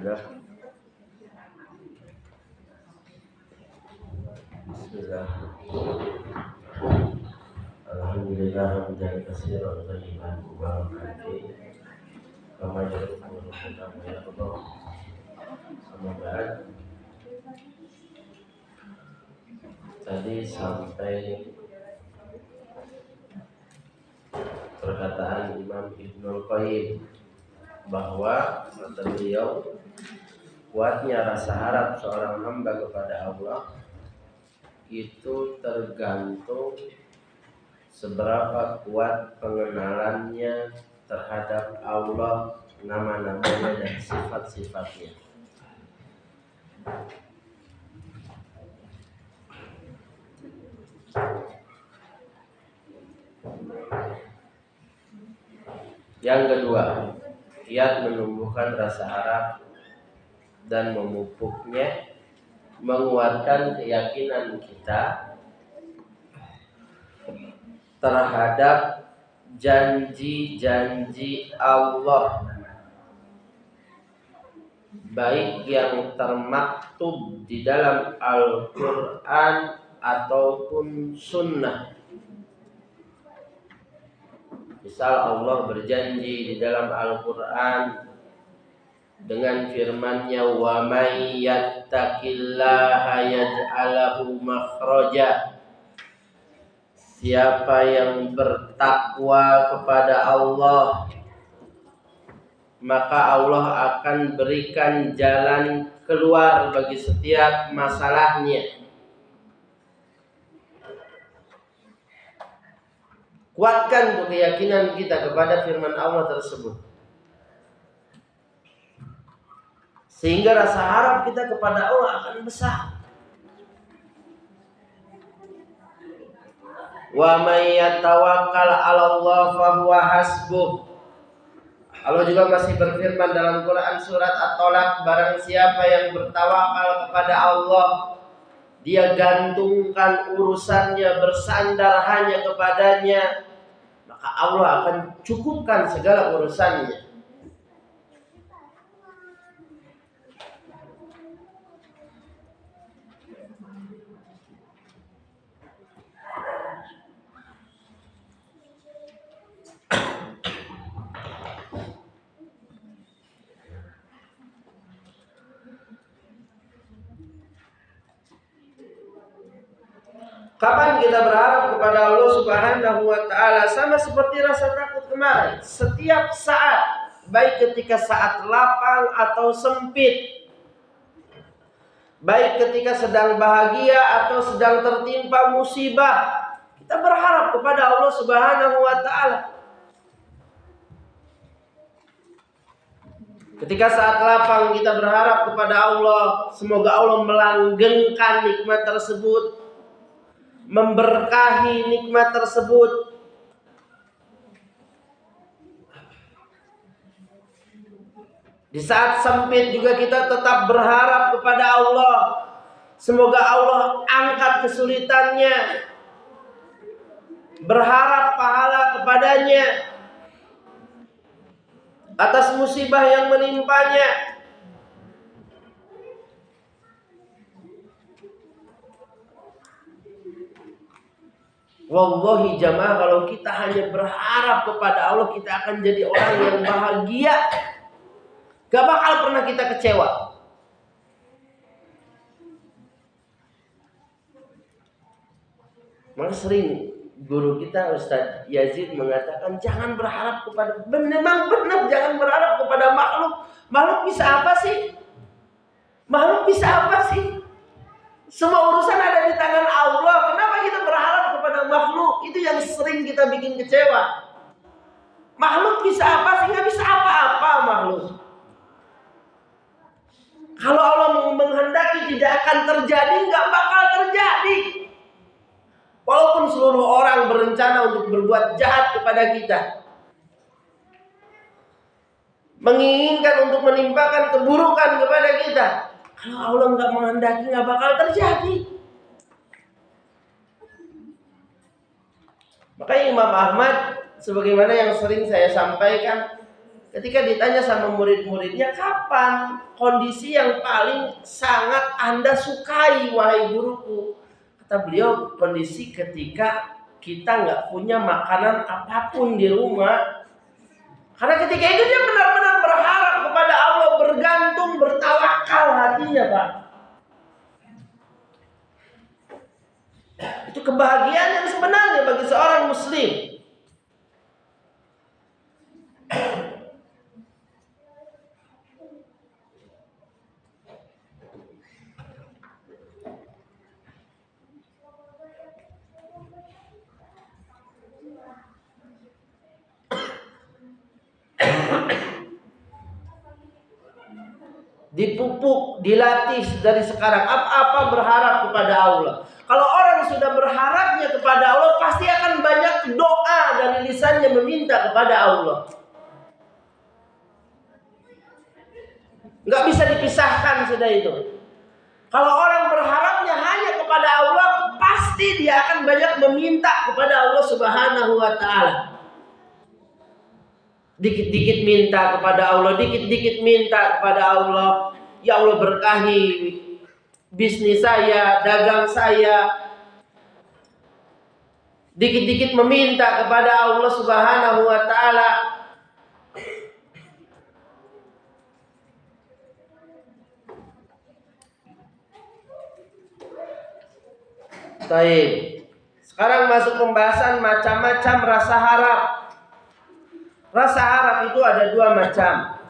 Bismillah. Bismillah. Alhamdulillah hamdan katsiran thayyiban mubarakan fihi kama yuhibbu rabbuna wa yarda. Amma ba'd. Tadi sampai perkataan Imam Ibnul Qayyim bahwa kata beliau, kuatnya rasa harap seorang hamba kepada Allah itu tergantung seberapa kuat pengenalannya terhadap Allah, nama-namanya dan sifat-sifatnya. Yang kedua, kiat menumbuhkan rasa harap dan memupuknya, menguatkan keyakinan kita terhadap janji-janji Allah, baik yang termaktub di dalam Al-Quran ataupun Sunnah. Misal Allah berjanji di dalam Al-Quran dengan firman-Nya, wa may yattaqillaha yaj'alahu makhraja. Siapa yang bertakwa kepada Allah, maka Allah akan berikan jalan keluar bagi setiap masalahnya. Kuatkan keyakinan kita kepada firman Allah tersebut, sehingga rasa harap kita kepada Allah akan besar. Wa may yatawakkal 'ala Allah fa huwa hasbuh. Allah juga masih berfirman dalam Quran surat At-Tolak, barang siapa yang bertawakal kepada Allah, dia gantungkan urusannya, bersandar hanya kepadanya, maka Allah akan cukupkan segala urusannya. Kapan kita berharap kepada Allah Subhanahu wa ta'ala? Sama seperti rasa takut kemarin. Setiap saat, baik ketika saat lapang atau sempit, baik ketika sedang bahagia atau sedang tertimpa musibah, kita berharap kepada Allah Subhanahu wa ta'ala. Ketika saat lapang kita berharap kepada Allah, semoga Allah melanggengkan nikmat tersebut, memberkahi nikmat tersebut. Di saat sempit juga kita tetap berharap kepada Allah, semoga Allah angkat kesulitannya, berharap pahala kepadanya atas musibah yang menimpanya. Wallahi jamaah, kalau kita hanya berharap kepada Allah, kita akan jadi orang yang bahagia. Gak bakal pernah kita kecewa. Maka sering guru kita Ustaz Yazid mengatakan, jangan berharap kepada, memang benar jangan berharap kepada makhluk. Makhluk bisa apa sih? Makhluk bisa apa sih? Semua urusan ada di tangan Allah. Kenapa kita berharap kepada makhluk? Itu yang sering kita bikin kecewa. Makhluk bisa apa sih? Nggak bisa apa-apa makhluk. Kalau Allah menghendaki tidak akan terjadi, nggak bakal terjadi. Walaupun seluruh orang berencana untuk berbuat jahat kepada kita, menginginkan untuk menimpakan keburukan kepada kita, kalau Allah nggak menghendaki, nggak bakal terjadi. Makanya Imam Ahmad, sebagaimana yang sering saya sampaikan, ketika ditanya sama murid-muridnya, kapan kondisi yang paling sangat Anda sukai, wahai guruku? Kata beliau, kondisi ketika kita nggak punya makanan apapun di rumah. Karena ketika itu dia benar-benar berharap kepada Allah, bergantung, bertawakal hatinya, Pak. Itu kebahagiaan yang sebenarnya bagi seorang muslim. Dipupuk, dilatih dari sekarang. Apa-apa berharap kepada Allah. Kalau orang sudah berharapnya kepada Allah, pasti akan banyak doa dari lisannya meminta kepada Allah. Nggak bisa dipisahkan sudah itu. Kalau orang berharapnya hanya kepada Allah, pasti dia akan banyak meminta kepada Allah Subhanahu wa Ta'ala. Dikit-dikit minta kepada Allah, dikit-dikit minta kepada Allah. Ya Allah, berkahi bisnis saya, dagang saya. Dikit-dikit meminta kepada Allah Subhanahu wa Ta'ala. Baik. Sekarang masuk pembahasan macam-macam rasa harap. Rasa harap itu ada dua macam.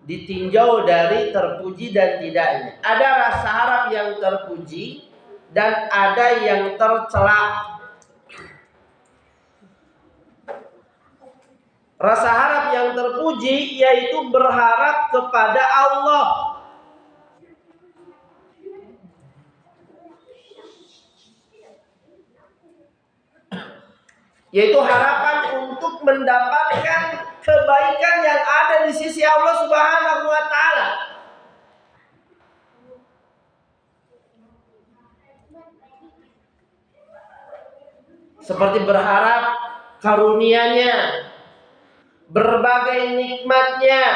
Ditinjau dari terpuji dan tidaknya. Ada rasa harap yang terpuji dan ada yang tercela. Rasa harap yang terpuji yaitu berharap kepada Allah. Yaitu harapan untuk mendapatkan kebaikan yang ada di sisi Allah Subhanahu wa Ta'ala. Seperti berharap karunia-Nya, berbagai nikmat-Nya.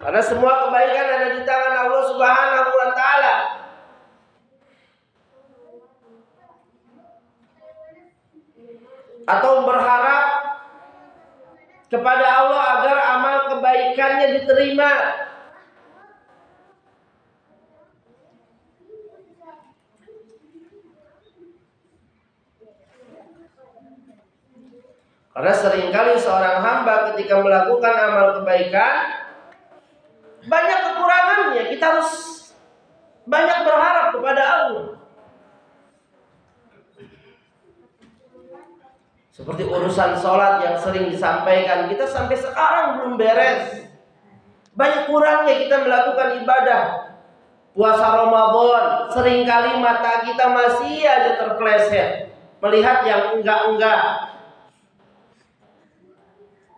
Karena semua kebaikan ada di tangan Allah Subhanahu wa Ta'ala. Atau berharap kepada Allah agar amal kebaikannya diterima. Karena seringkali seorang hamba ketika melakukan amal kebaikan banyak kekurangannya, kita harus banyak berharap kepada Allah. Seperti urusan sholat yang sering disampaikan, kita sampai sekarang belum beres. Banyak kurangnya kita melakukan ibadah. Puasa Ramadan, seringkali mata kita masih aja terpeleset melihat yang enggak-enggak.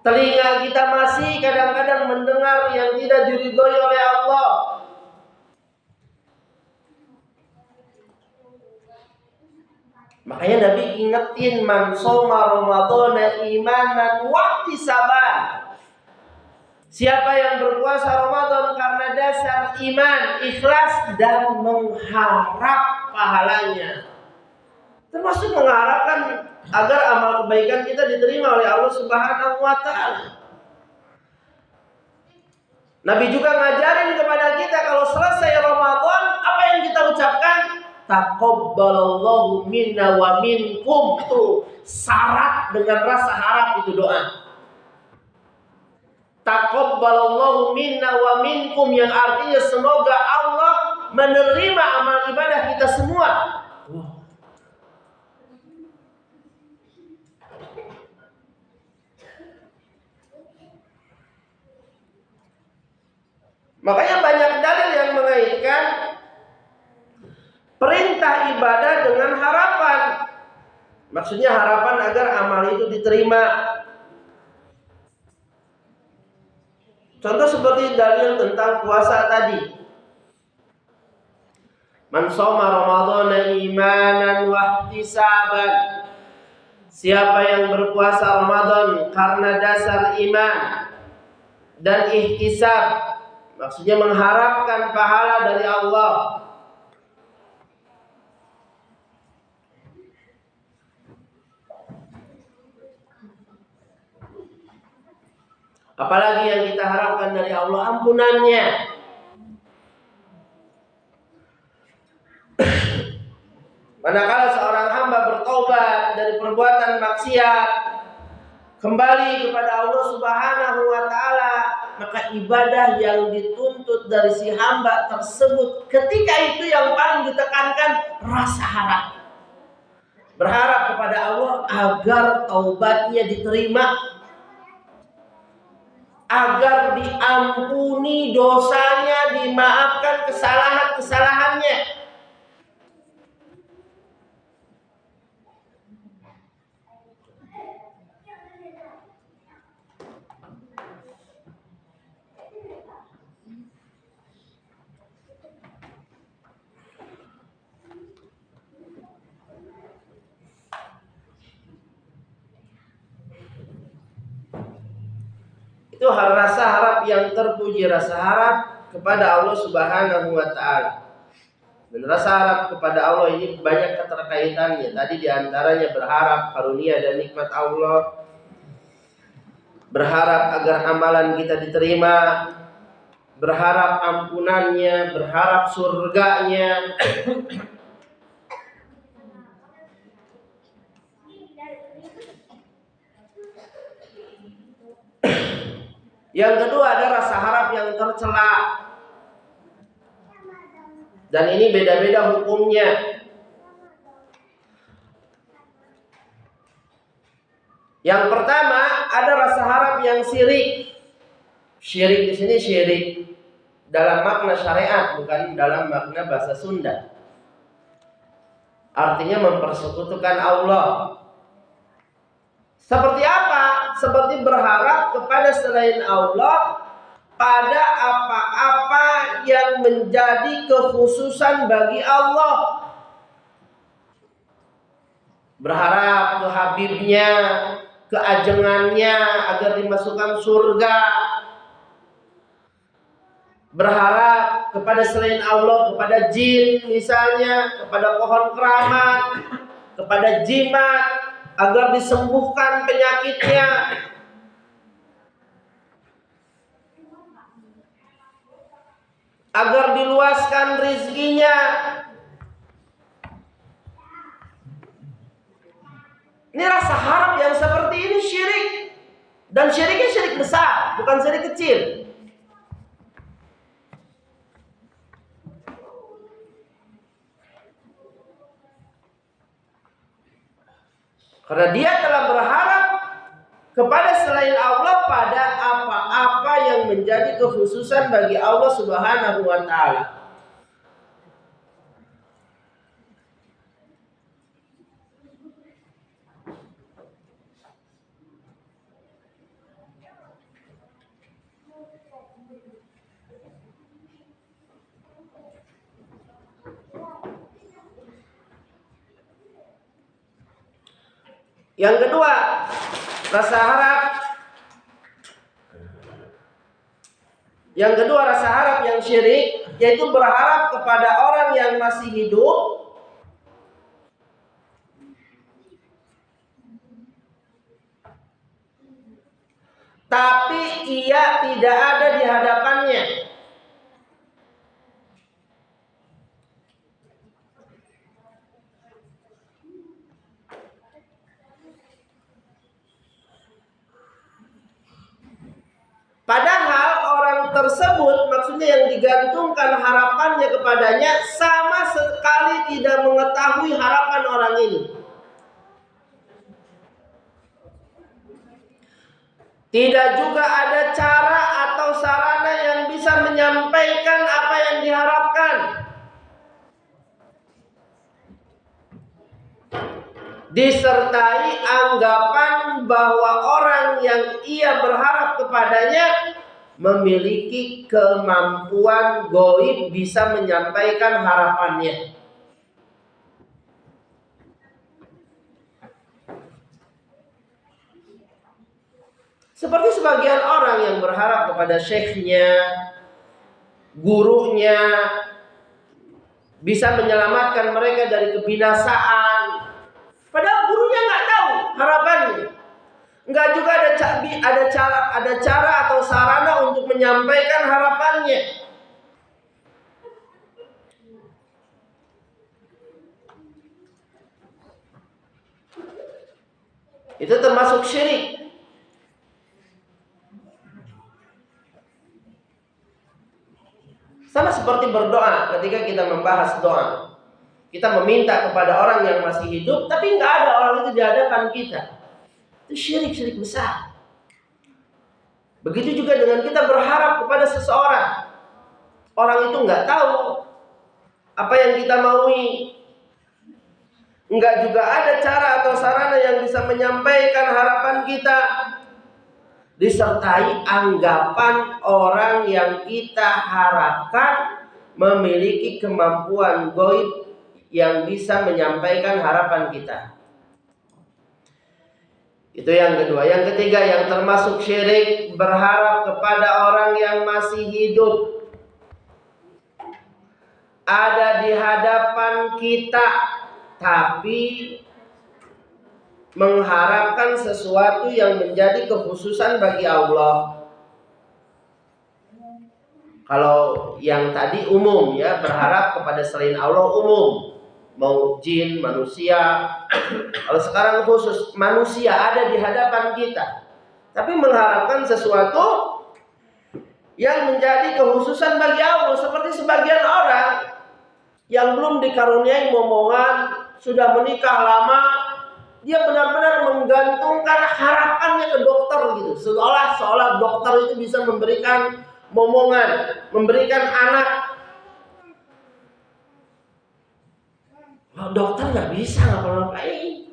Telinga kita masih kadang-kadang mendengar yang tidak diridhoi oleh Allah. Makanya Nabi ingetin, man shoma ramadhana imanan wa ihtisaban. Siapa yang berpuasa Ramadan karena dasar iman, ikhlas dan mengharap pahalanya. Termasuk mengharapkan agar amal kebaikan kita diterima oleh Allah Subhanahu wa Ta'ala. Nabi juga ngajarin kepada kita kalau selesai Ramadan, apa yang kita ucapkan? Taqabbalallahu minna wa minkum. Itu syarat dengan rasa harap, itu doa. Taqabbalallahu minna wa minkum, yang artinya semoga Allah menerima amal ibadah kita semua. Makanya banyak dalil yang mengaitkan perintah ibadah dengan harapan. Maksudnya harapan agar amal itu diterima. Contoh seperti dalil tentang puasa tadi. Man shoma ramadhana imanan wa ihtisaban. Siapa yang berpuasa Ramadan karena dasar iman dan ihtisab, maksudnya mengharapkan pahala dari Allah, apalagi yang kita harapkan dari Allah ampunannya. Manakala seorang hamba bertobat dari perbuatan maksiat, kembali kepada Allah Subhanahu wa taala, maka ibadah yang dituntut dari si hamba tersebut ketika itu yang paling ditekankan rasa harap. Berharap kepada Allah agar taubatnya diterima, agar diampuni dosanya, dimaafkan kesalahan-kesalahannya. Itu rasa harap yang terpuji, rasa harap kepada Allah Subhanahu wa taala. Dan rasa harap kepada Allah ini banyak keterkaitannya. Tadi diantaranya berharap karunia dan nikmat Allah, berharap agar amalan kita diterima, berharap ampunannya, berharap surganya. Yang kedua ada rasa harap yang tercela. Dan ini beda-beda hukumnya. Yang pertama ada rasa harap yang syirik. Syirik di sini syirik dalam makna syariat, bukan dalam makna bahasa Sunda. Artinya mempersekutukan Allah. Seperti apa? Seperti berharap kepada selain Allah pada apa-apa yang menjadi kekhususan bagi Allah. Berharap ke Habibnya, ke ajengannya agar dimasukkan surga. Berharap kepada selain Allah, kepada jin misalnya, kepada pohon keramat, kepada jimat, agar disembuhkan penyakitnya. Agar diluaskan rizkinya. Ini rasa harap yang seperti ini syirik. Dan syiriknya syirik besar, bukan syirik kecil. Karena dia telah berharap kepada selain Allah pada apa-apa yang menjadi kekhususan bagi Allah Subhanahu wa taala. Yang kedua, rasa harap. Yang kedua, rasa harap yang syirik, yaitu berharap kepada orang yang masih hidup tapi ia tidak ada di hadapannya. Padahal orang tersebut, maksudnya yang digantungkan harapannya kepadanya, sama sekali tidak mengetahui harapan orang ini. Tidak juga ada cara atau sarana yang bisa menyampaikan apa yang diharapkan. Disertai anggapan bahwa orang yang ia berharap kepadanya memiliki kemampuan gaib bisa menyampaikan harapannya. Seperti sebagian orang yang berharap kepada syekhnya, gurunya, bisa menyelamatkan mereka dari kebinasaan. Padahal gurunya nggak tahu harapannya. Nggak juga ada cara atau sarana untuk menyampaikan harapannya. Itu termasuk syirik. Sama seperti berdoa, ketika kita membahas doa, kita meminta kepada orang yang masih hidup, tapi nggak ada orang itu di hadapan kita. Itu syirik besar. Begitu juga dengan kita berharap kepada seseorang. Orang itu nggak tahu apa yang kita maui. Nggak juga ada cara atau sarana yang bisa menyampaikan harapan kita. Disertai anggapan orang yang kita harapkan memiliki kemampuan gaib yang bisa menyampaikan harapan kita. Itu yang kedua. Yang ketiga yang termasuk syirik, berharap kepada orang yang masih hidup, ada di hadapan kita, tapi mengharapkan sesuatu yang menjadi kekhususan bagi Allah. Kalau yang tadi umum ya, berharap kepada selain Allah umum, mau jin, manusia. Kalau sekarang khusus, manusia ada di hadapan kita, tapi mengharapkan sesuatu yang menjadi kekhususan bagi Allah. Seperti sebagian orang yang belum dikaruniai momongan, sudah menikah lama, dia benar-benar menggantungkan harapannya ke dokter gitu. Seolah dokter itu bisa memberikan momongan, memberikan anak. Dokter nggak bisa ngapa-ngapain.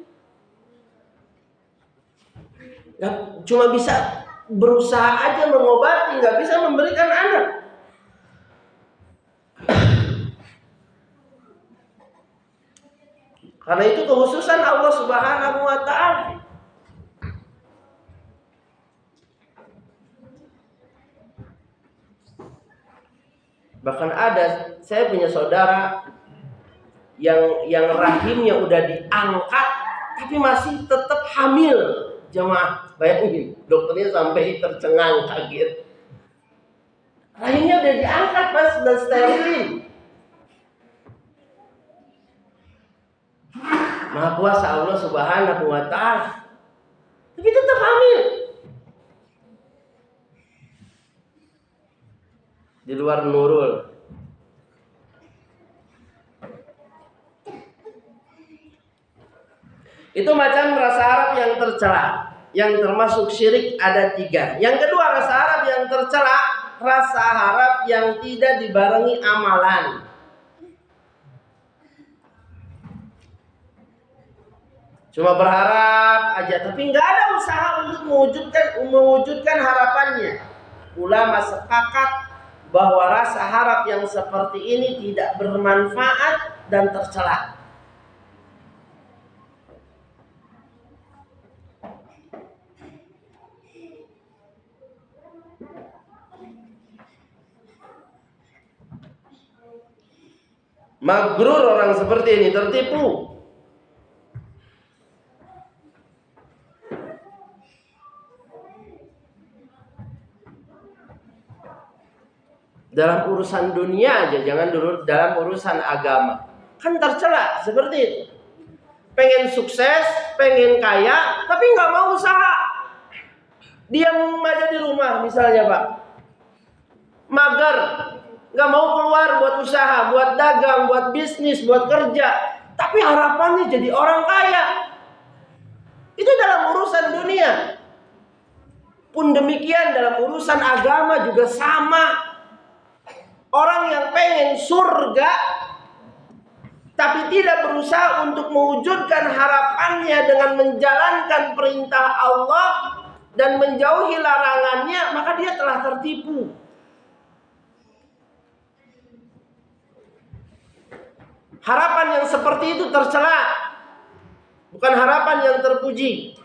Cuma bisa berusaha aja mengobati, nggak bisa memberikan anak. Karena itu kekhususan Allah Subhanahu wa ta'ala. Bahkan ada, saya punya saudara yang rahimnya udah diangkat tapi masih tetap hamil. Jemaah, bayangin, dokternya sampai tercengang kaget. Rahimnya udah diangkat pas dan sterilin. Maha kuasa Allah Subhanahu wa ta'ala, tapi tetap hamil. Di luar nurul. Itu macam rasa harap yang tercela. Yang termasuk syirik ada 3. Yang kedua, rasa harap yang tercela, rasa harap yang tidak dibarengi amalan. Cuma berharap aja, tapi nggak ada usaha untuk mewujudkan harapannya. Ulama sepakat bahwa rasa harap yang seperti ini tidak bermanfaat dan tercela. Magrur orang seperti ini, tertipu. Dalam urusan dunia aja, jangan dulu dalam urusan agama. Kan tercela seperti itu. Pengen sukses, pengen kaya, tapi nggak mau usaha. Diam aja di rumah misalnya Pak. Mager, nggak mau keluar buat usaha, buat dagang, buat bisnis, buat kerja. Tapi harapannya jadi orang kaya. Itu dalam urusan dunia. Pun demikian dalam urusan agama juga sama. Orang yang pengen surga tapi tidak berusaha untuk mewujudkan harapannya dengan menjalankan perintah Allah dan menjauhi larangannya, maka dia telah tertipu. Harapan yang seperti itu tercela, bukan harapan yang terpuji.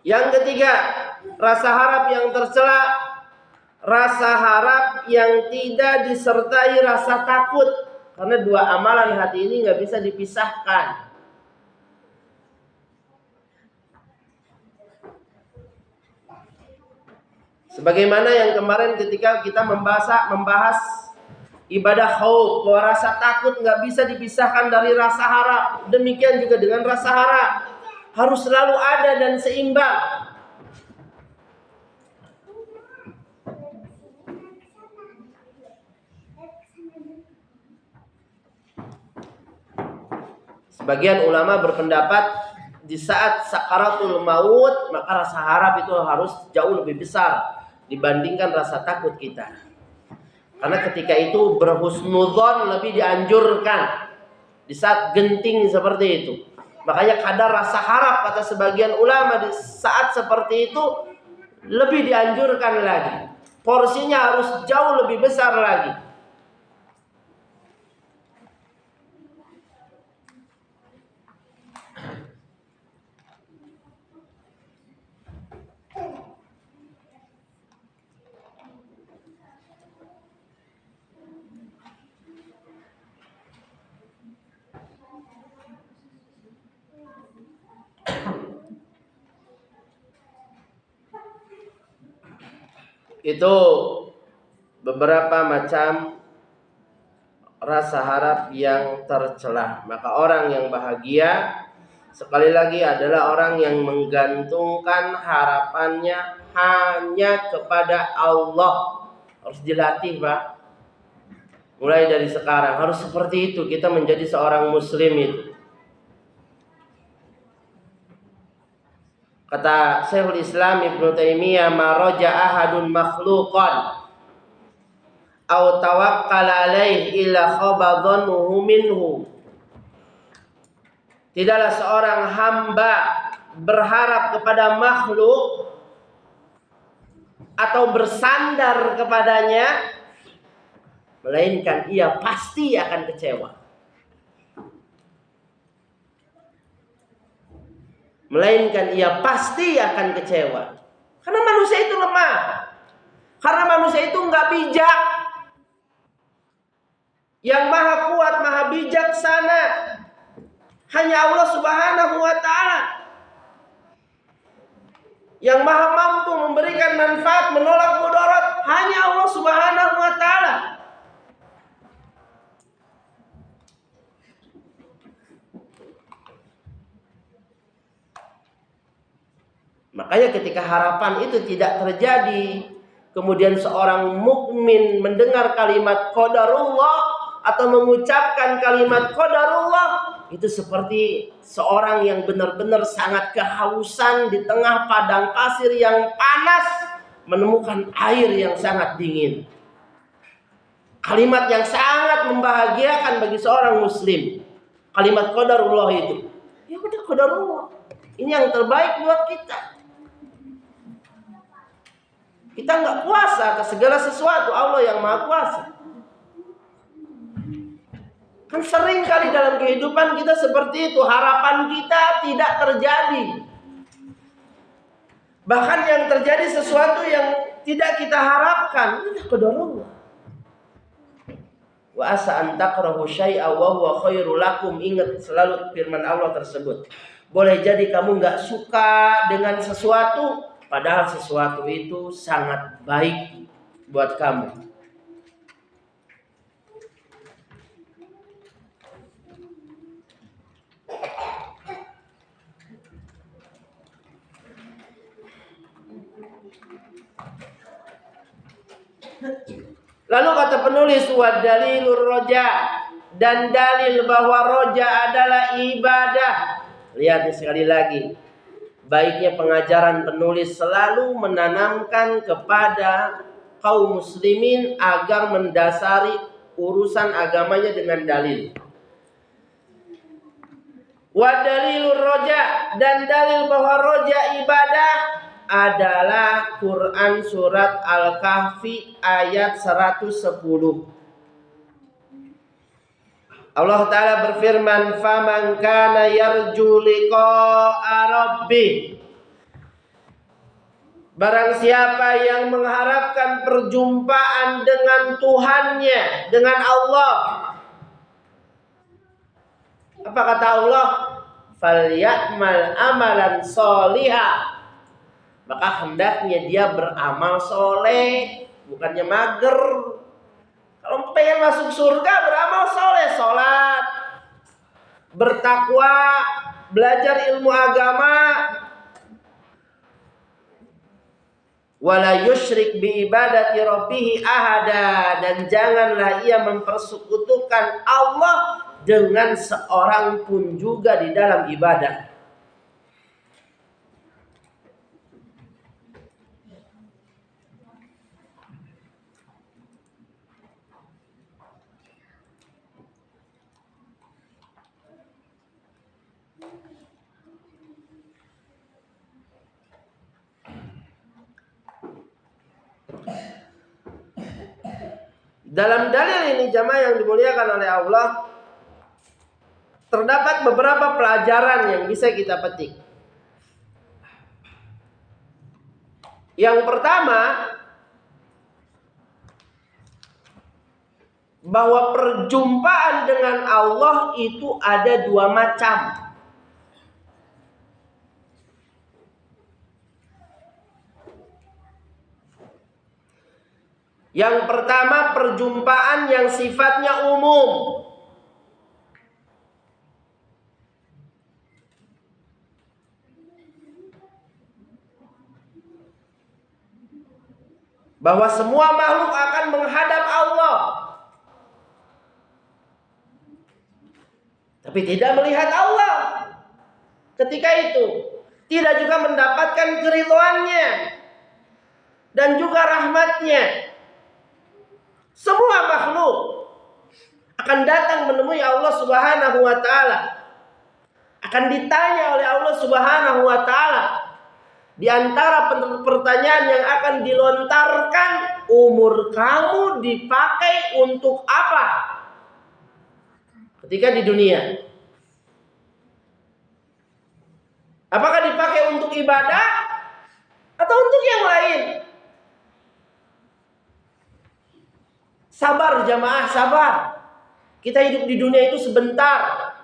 Yang ketiga, rasa harap yang tercela, rasa harap yang tidak disertai rasa takut. Karena dua amalan hati ini nggak bisa dipisahkan. Sebagaimana yang kemarin ketika kita membahas ibadah khauf, bahwa rasa takut nggak bisa dipisahkan dari rasa harap. Demikian juga dengan rasa harap, harus selalu ada dan seimbang. Sebagian ulama berpendapat di saat sakaratul maut maka rasa harap itu harus jauh lebih besar dibandingkan rasa takut kita. Karena ketika itu berhusnudzon lebih dianjurkan di saat genting seperti itu. Makanya kadar rasa harap kata sebagian ulama di saat seperti itu lebih dianjurkan lagi. Porsinya harus jauh lebih besar lagi. Itu beberapa macam rasa harap yang tercela. Maka orang yang bahagia sekali lagi adalah orang yang menggantungkan harapannya hanya kepada Allah. Harus dilatih, Pak. Mulai dari sekarang harus seperti itu kita menjadi seorang muslim itu. Kata Syekhul Islam Ibnu Taimiyah, "Ma raja ahadun makhluqan aw tawakkala alaihi illa khabadhanuhu minhu." Tidaklah seorang hamba berharap kepada makhluk atau bersandar kepadanya, melainkan ia pasti akan kecewa. Melainkan ia pasti akan kecewa. Karena manusia itu lemah. Karena manusia itu nggak bijak. Yang maha kuat, maha bijaksana hanya Allah Subhanahu wa ta'ala. Yang maha mampu memberikan manfaat, menolak mudarat hanya Allah Subhanahu wa ta'ala. Makanya ketika harapan itu tidak terjadi, kemudian seorang mukmin mendengar kalimat qadarullah atau mengucapkan kalimat qadarullah, itu seperti seorang yang benar-benar sangat kehausan di tengah padang pasir yang panas menemukan air yang sangat dingin. Kalimat yang sangat membahagiakan bagi seorang muslim. Kalimat qadarullah itu. Ya udah, qadarullah. Ini yang terbaik buat kita. Kita nggak kuasa atas segala sesuatu, Allah yang maha kuasa. Kan sering kali dalam kehidupan kita seperti itu, harapan kita tidak terjadi. Bahkan yang terjadi sesuatu yang tidak kita harapkan, itu qadarullah. Wa asa an takrahu syai'a wa huwa khairul lakum. Ingat selalu firman Allah tersebut. Boleh jadi kamu nggak suka dengan sesuatu, padahal sesuatu itu sangat baik buat kamu. Lalu kata penulis, wa dalilur roja, dan dalil bahwa roja adalah ibadah. Lihat sekali lagi, baiknya pengajaran penulis selalu menanamkan kepada kaum muslimin agar mendasari urusan agamanya dengan dalil. Wa dalilur roja, dan dalil bahwa roja ibadah adalah Quran surat Al-Kahfi ayat 110. Allah Ta'ala berfirman, "Faman kana yarju liqa'a rabbih Barang siapa yang mengharapkan perjumpaan dengan Tuhannya, dengan Allah, apa kata Allah? Falyamal amalan solihah. Maka hendaknya dia beramal soleh, bukannya mager. Kalau pengen masuk surga, beramal soleh, sholat, bertakwa, belajar ilmu agama, wala yusyrik bi ibadati rabbih ahada, dan janganlah ia mempersekutukan Allah dengan seorang pun juga di dalam ibadah. Dalam dalil ini jamaah yang dimuliakan oleh Allah, terdapat beberapa pelajaran yang bisa kita petik. Yang pertama, bahwa perjumpaan dengan Allah itu ada dua macam. Yang pertama, perjumpaan yang sifatnya umum. Bahwa semua makhluk akan menghadap Allah, tapi tidak melihat Allah ketika itu. Tidak juga mendapatkan keridhoannya dan juga rahmatnya. Semua makhluk akan datang menemui Allah Subhanahu wa taala. Akan ditanya oleh Allah Subhanahu wa taala. Di antara pertanyaan yang akan dilontarkan, umur kamu dipakai untuk apa ketika di dunia? Apakah dipakai untuk ibadah atau untuk yang lain? Sabar jamaah, sabar. Kita hidup di dunia itu sebentar.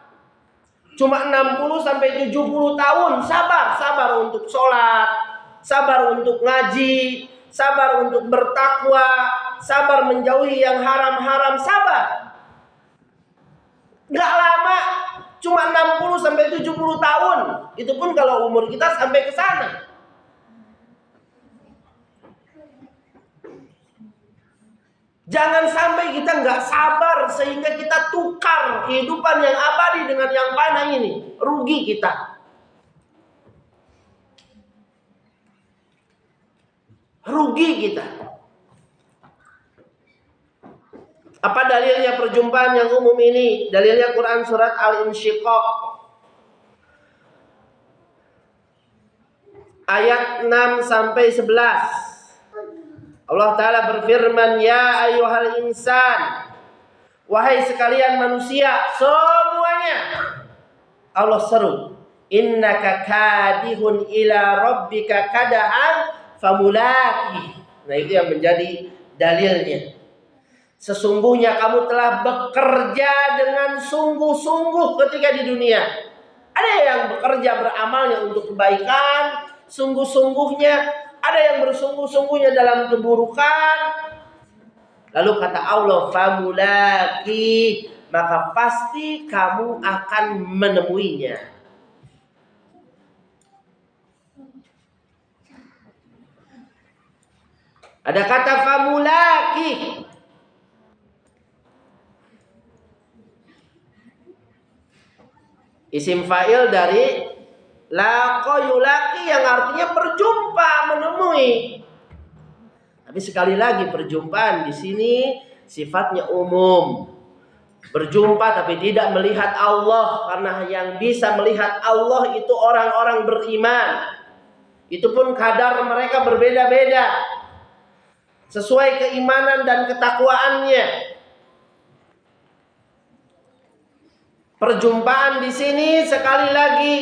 Cuma 60 sampai 70 tahun. Sabar untuk sholat, sabar untuk ngaji, sabar untuk bertakwa, sabar menjauhi yang haram-haram, sabar. Gak lama, cuma 60 sampai 70 tahun. Itu pun kalau umur kita sampai ke sana. Jangan sampai kita nggak sabar sehingga kita tukar kehidupan yang abadi dengan yang fana ini. Rugi kita. Rugi kita. Apa dalilnya perjumpaan yang umum ini? Dalilnya Quran surat Al-Insyiqaq ayat 6 sampai 11. Allah Ta'ala berfirman, ya ayyuhal insan, wahai sekalian manusia semuanya. Allah seru, innaka kadihun ila rabbika kadahan famulaki. Nah itu yang menjadi dalilnya. Sesungguhnya kamu telah bekerja dengan sungguh-sungguh ketika di dunia. Ada yang bekerja beramalnya untuk kebaikan, sungguh-sungguhnya. Ada yang bersungguh-sungguhnya dalam keburukan. Lalu kata Allah, famulaki, maka pasti kamu akan menemuinya. Ada kata famulaki. Isim fa'il dari laqa yulaki yang artinya berjumpa, menemui. Tapi sekali lagi perjumpaan di sini sifatnya umum. Berjumpa tapi tidak melihat Allah, karena yang bisa melihat Allah itu orang-orang beriman. Itu pun kadar mereka berbeda-beda sesuai keimanan dan ketakwaannya. Perjumpaan di sini sekali lagi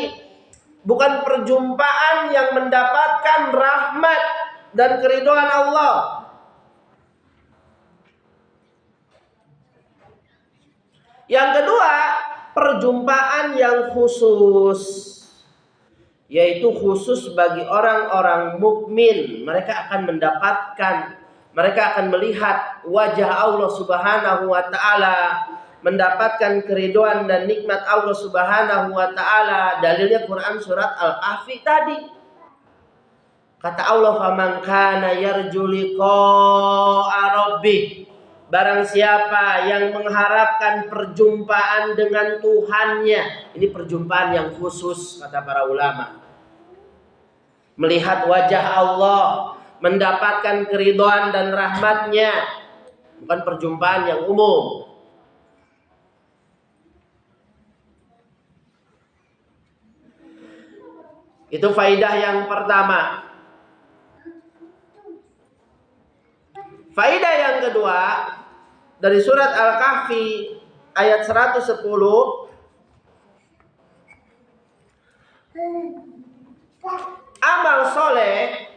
bukan perjumpaan yang mendapatkan rahmat, dan keridhaan Allah. Yang kedua, perjumpaan yang khusus, yaitu khusus bagi orang-orang mukmin. Mereka akan melihat wajah Allah Subhanahu wa taala, mendapatkan keridhaan dan nikmat Allah Subhanahu wa taala. Dalilnya Quran surat Al-Kahfi tadi. Kata Allah, "Faman kana yarju liqa'a rabbih." Barang siapa yang mengharapkan perjumpaan dengan Tuhannya. Ini perjumpaan yang khusus, kata para ulama. Melihat wajah Allah, mendapatkan keridhaan dan rahmatnya. Bukan perjumpaan yang umum. Itu faidah yang pertama. Faidah yang kedua, dari surat Al-Kahfi ayat 110, amal soleh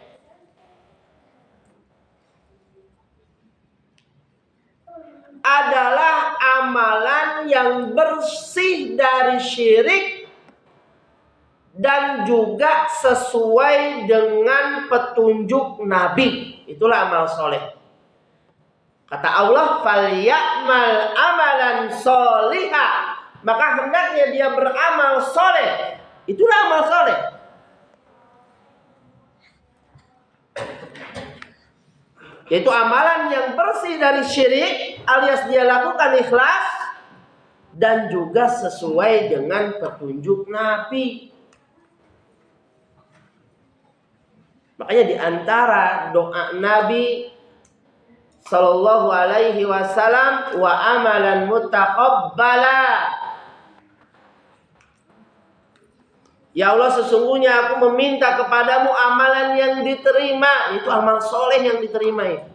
adalah amalan yang bersih dari syirik dan juga sesuai dengan petunjuk Nabi. Itulah amal soleh. Kata Allah, "Falyamal amalan sholiha." Maka hendaknya dia beramal soleh. Itulah amal soleh. Yaitu amalan yang bersih dari syirik, alias dia lakukan ikhlas dan juga sesuai dengan petunjuk Nabi. Makanya di antara doa Nabi Sallallahu alaihi wasallam, wa amalan mutaqabbala. Ya Allah, sesungguhnya aku meminta kepadamu amalan yang diterima. Itu amal soleh yang diterima itu.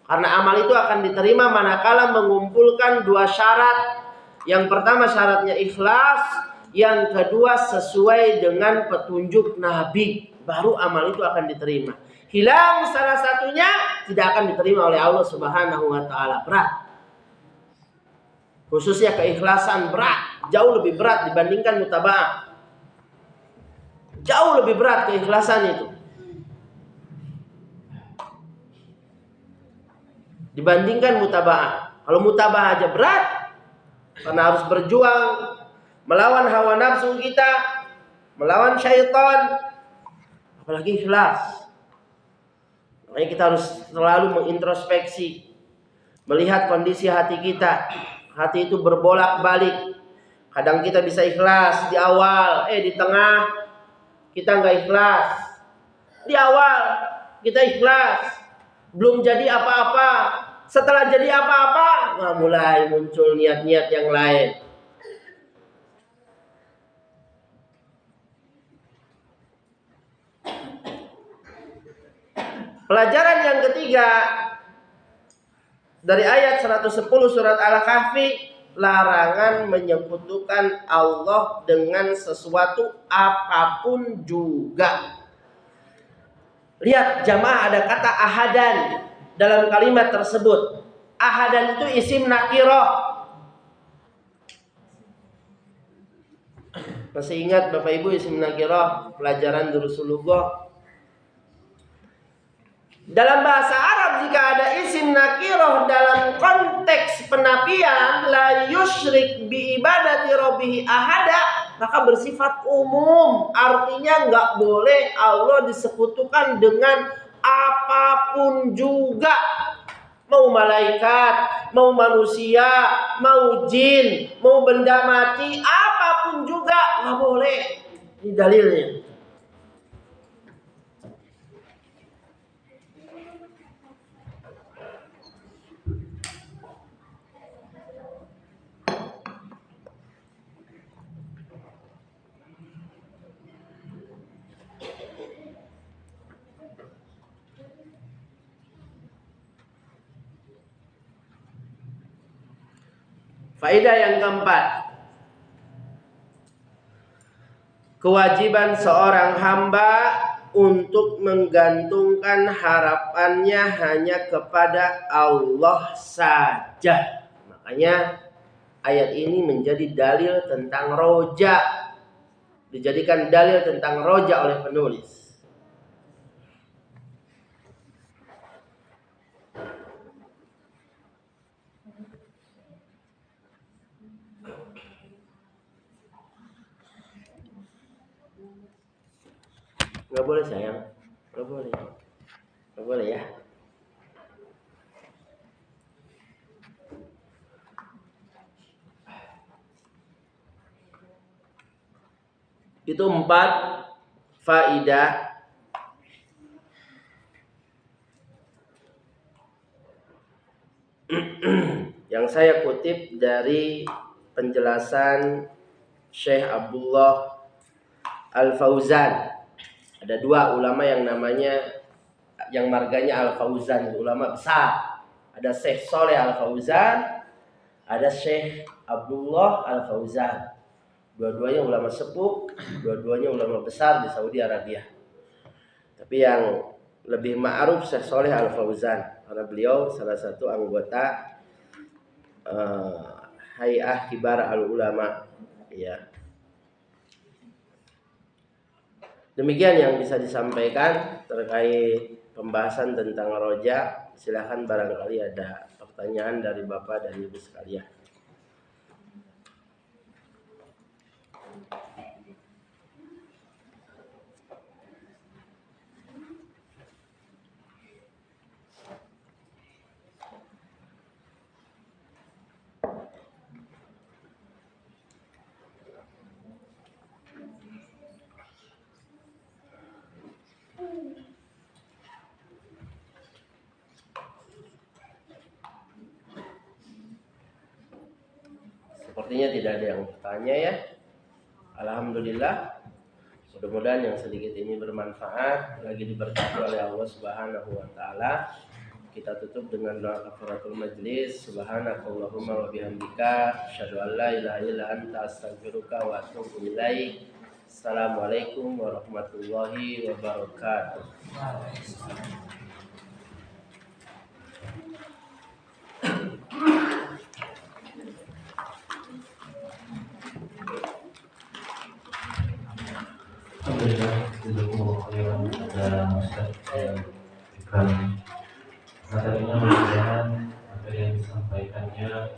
Karena amal itu akan diterima manakala mengumpulkan dua syarat. Yang pertama syaratnya ikhlas. Yang kedua sesuai dengan petunjuk Nabi. Baru amal itu akan diterima. Hilang salah satunya, tidak akan diterima oleh Allah Subhanahu wa taala. Berat. Khususnya keikhlasan berat, jauh lebih berat dibandingkan mutaba'ah. Jauh lebih berat keikhlasan itu dibandingkan mutaba'ah. Kalau mutaba'ah aja berat, karena harus berjuang melawan hawa nafsu kita, melawan syaitan, apalagi ikhlas. Makanya kita harus selalu mengintrospeksi, melihat kondisi hati kita. Hati itu berbolak-balik. Kadang kita bisa ikhlas di awal, di tengah kita nggak ikhlas. Di awal kita ikhlas, belum jadi apa-apa. Setelah jadi apa-apa, mulai muncul niat-niat yang lain. Pelajaran yang ketiga dari ayat 110 surat Al-Kahfi, larangan menyekutukan Allah dengan sesuatu apapun juga. Lihat jamaah, ada kata ahadan dalam kalimat tersebut. Ahadan itu isim nakirah. Masih ingat Bapak Ibu isim nakirah pelajaran Durusul Lughah? Dalam bahasa Arab jika ada isim nakirah dalam konteks penafian, la yusyrik bi ibadati rabbih ahada, maka bersifat umum. Artinya nggak boleh Allah disekutukan dengan apapun juga. Mau malaikat, mau manusia, mau jin, mau benda mati, apapun juga nggak boleh. Ini dalilnya. Faedah yang keempat, kewajiban seorang hamba untuk menggantungkan harapannya hanya kepada Allah saja. Makanya ayat ini menjadi dalil tentang roja. Dijadikan dalil tentang roja oleh penulis. Nggak boleh sayang, nggak boleh ya. Itu 4 faidah yang saya kutip dari penjelasan Syekh Abdullah Al-Fauzan. Ada 2 ulama yang namanya, yang marganya Al-Fauzan, ulama besar. Ada Syekh Saleh Al-Fauzan, ada Syekh Abdullah Al-Fauzan. Dua-duanya ulama sepuh, dua-duanya ulama besar di Saudi Arabia. Tapi yang lebih ma'ruf Syekh Saleh Al-Fauzan, karena beliau salah satu anggota Hay'ah Kibar Al-Ulama, ya. Demikian yang bisa disampaikan terkait pembahasan tentang roja. Silahkan barangkali ada pertanyaan dari Bapak dan Ibu sekalian. Sepertinya tidak ada yang bertanya ya. Alhamdulillah. Mudah-mudahan yang sedikit ini bermanfaat, lagi diberkati oleh Allah Subhanahu wa taala. Kita tutup dengan doa kafaratul majlis. Subhanakallahumma wa bihamdika asyhadu an la ilaha illa anta astaghfiruka wa atubu ilaik. Assalamualaikum warahmatullahi wabarakatuh. Alhamdulillah, jazakumullah khairan dan Ustaz yang berikan materinya, mudah-mudahan apa yang disampaikannya